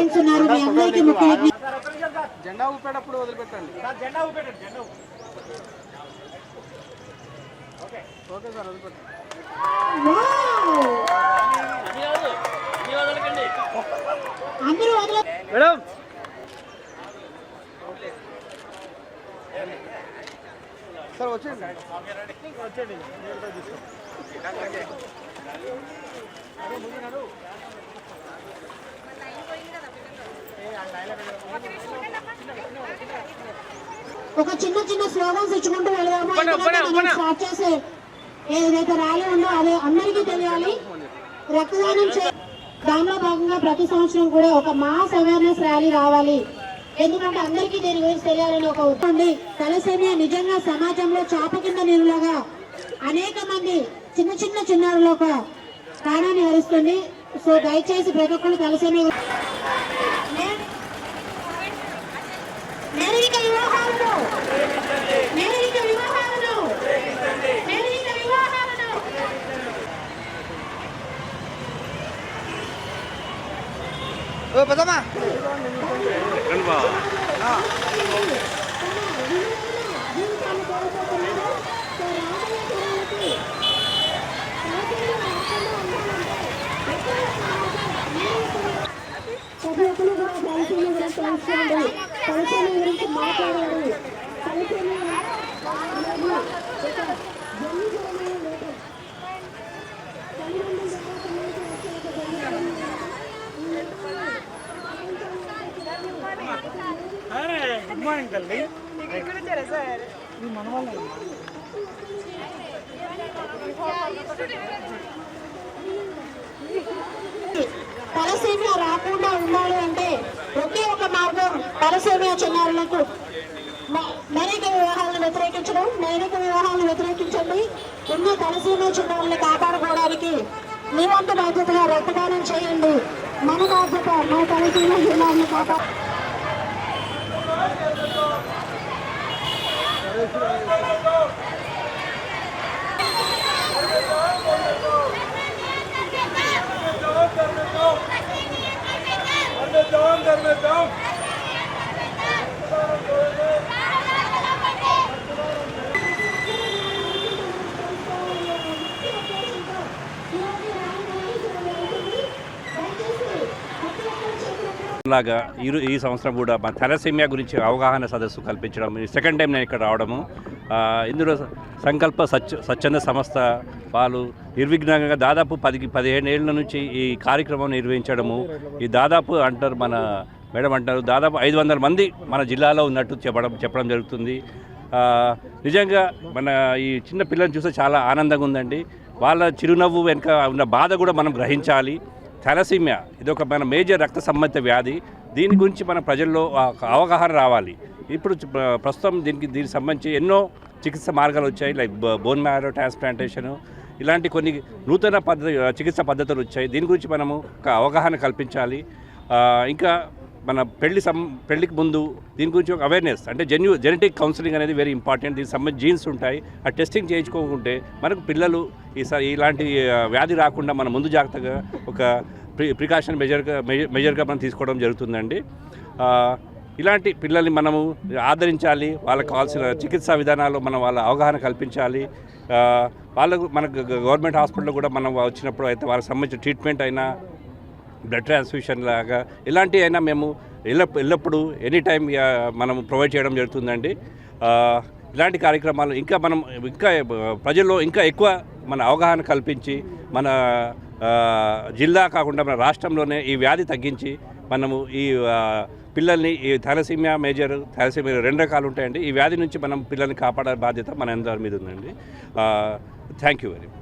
Fans ఉన్నారు. మీ అందరికీ ముఖ్య జెండా ఊపేటప్పుడు వదిలిపెట్టండి. జెండా ఊపేటండి. జెండా ఓకే ఓకే సార్ వదిలిపెట్టండి. అందరూ వదల మేడం సార్ వచ్చేయండి వచ్చేయండి. ఒక చిన్న చిన్న స్లోగన్స్ ఇచ్చుకుంటూ వెళ్దాము. స్టార్ట్ చేసే ఏదైతే ర్యాలీ ఉందో అదే అందరికీ తెలియాలి. రక్తదానం దానిలో భాగంగా ప్రతి సంవత్సరం కూడా ఒక మాస్ అవేర్నెస్ ర్యాలీ రావాలి. ఎందుకంటే అందరికీ దీని గురించి తెలియాలని ఒక ఉంది. తలసేమియా నిజంగా సమాజంలో చాప కింద నీరులాగా అనేక మంది చిన్న చిన్న చిన్నారుల ఒక ప్రాణాన్ని హరిస్తుంది. సో దయచేసి ప్రతి ఒక్కరు తలసేమియా పెద్దమ్మా ప్రతి ఒక్కరు కూడా తలసేమియా గురించి తెలుసుకోండి. తలసేమియా గురించి మాట్లాడాలి. గుడ్ మార్నింగ్ తల్లి. మన వాళ్ళ తలసేమియా రాకుండా ఉండాలి అంటే ఒకే ఒక మార్గం తలసేమియా చిన్నారులకు లైంగిక వివాహాలను వ్యతిరేకించడం. లైంగిక వివాహాలను వ్యతిరేకించండి. ఉన్న తలసేమియా చిన్నారులను కాపాడుకోవడానికి మీ వంతు బాధ్యతగా రక్తదానం చేయండి. మన బాధ్యత మన తలసేమియా చిన్నారులను కాపాడు. లాగా ఈ సంవత్సరం కూడా మా థాలసేమియా గురించి అవగాహన సదస్సు కల్పించడం సెకండ్ టైం నేను ఇక్కడ రావడము. ఇందులో సంకల్ప స్వచ్ఛంద సంస్థ వాళ్ళు నిర్విఘ్నంగా దాదాపు 15 ఏళ్ల నుంచి ఈ కార్యక్రమం నిర్వహించడము. ఈ దాదాపు అంటారు మన మేడం అంటారు దాదాపు 500 మంది మన జిల్లాలో ఉన్నట్టు చెప్పడం జరుగుతుంది. నిజంగా మన ఈ చిన్న పిల్లల్ని చూస్తే చాలా ఆనందంగా ఉందండి. వాళ్ళ చిరునవ్వు వెనుక ఉన్న బాధ కూడా మనం గ్రహించాలి. థాలసేమియా ఇది ఒక మన మేజర్ రక్త సంబంధిత వ్యాధి. దీని గురించి మన ప్రజల్లో అవగాహన రావాలి. ఇప్పుడు ప్రస్తుతం దీనికి సంబంధించి ఎన్నో చికిత్స మార్గాలు వచ్చాయి. లైక్ బోన్ మ్యారో ట్రాన్స్ప్లాంటేషను ఇలాంటి కొన్ని నూతన చికిత్స పద్ధతులు వచ్చాయి. దీని గురించి మనము ఒక అవగాహన కల్పించాలి. ఇంకా మన పెళ్లికి ముందు దీని గురించి ఒక అవేర్నెస్ అంటే జెనెటిక్ కౌన్సిలింగ్ అనేది వెరీ ఇంపార్టెంట్. దీనికి సంబంధించి జీన్స్ ఉంటాయి. ఆ టెస్టింగ్ చేయించుకోకుంటే మనకు పిల్లలు ఇలాంటి వ్యాధి రాకుండా మనం ముందు జాగ్రత్తగా ఒక ప్రికాషన్ మెజర్గా మనం తీసుకోవడం జరుగుతుందండి. ఇలాంటి పిల్లల్ని మనము ఆదరించాలి. వాళ్ళకు కావాల్సిన చికిత్సా విధానాలు మనం వాళ్ళ అవగాహన కల్పించాలి. వాళ్ళకు మనకు గవర్నమెంట్ హాస్పిటల్లో కూడా మనం వచ్చినప్పుడు అయితే వాళ్ళకి సంబంధించిన ట్రీట్మెంట్ అయినా బ్లడ్ ట్రాన్స్ఫ్యూషన్ లాగా ఇలాంటివి అయినా మేము ఎల్లప్పుడూ ఎనీ టైం మనం ప్రొవైడ్ చేయడం జరుగుతుందండి. ఇలాంటి కార్యక్రమాలు ఇంకా ప్రజల్లో ఇంకా ఎక్కువ మన అవగాహన కల్పించి మన జిల్లా కాకుండా మన రాష్ట్రంలోనే ఈ వ్యాధి తగ్గించి మనము ఈ పిల్లల్ని ఈ థాలసేమియా మేజర్ థాలసేమియా 2 రకాలు ఉంటాయండి. ఈ వ్యాధి నుంచి మనం పిల్లల్ని కాపాడే బాధ్యత మన అందరి మీద ఉందండి. Thank you very much.